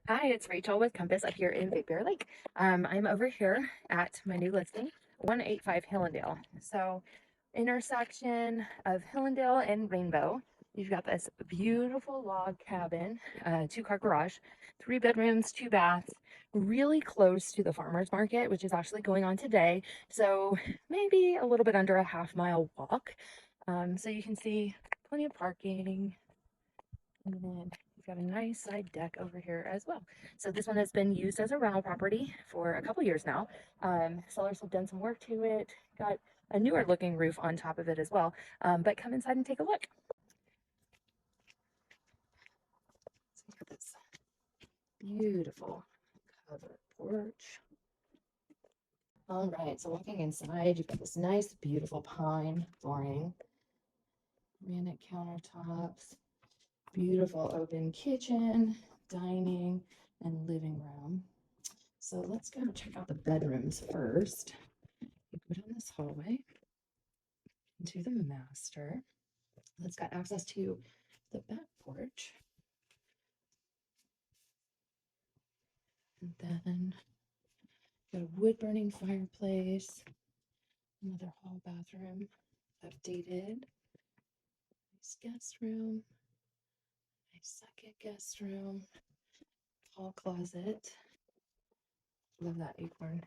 Hi, it's Rachel with Compass up here in Big Bear Lake. I'm over here at my new listing, 185 Hillendale. So, intersection of Hillendale and Rainbow. You've got this beautiful log cabin, two-car garage, 3 bedrooms, 2 baths, really close to the farmers market, which is actually going on today. So, maybe a little bit under a half-mile walk. So you can see plenty of parking, and then you've got a nice side deck over here as well. So this one has been used as a rental property for a couple years now. Sellers have done some work to it, got a newer looking roof on top of it as well. But come inside and take a look. So you've got this beautiful covered porch. All right, so walking inside, you've got this nice, beautiful pine flooring, granite countertops, beautiful open kitchen, dining, and living room. So let's go check out the bedrooms first. You go down this hallway into the master. It's got access to the back porch. And then got a wood burning fireplace, another hall bathroom, updated. Nice guest room, nice second guest room, hall closet. Love that acorn.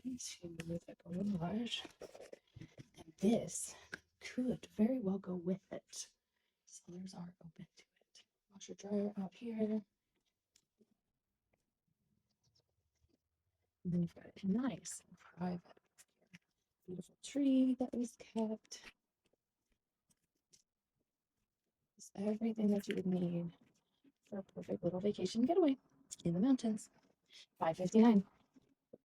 Into the garage. And this could very well go with it. Sellers are open to it. Washer dryer out here. And then you've got a nice and private, beautiful tree that was kept. It's everything that you would need for a perfect little vacation getaway in the mountains. 559.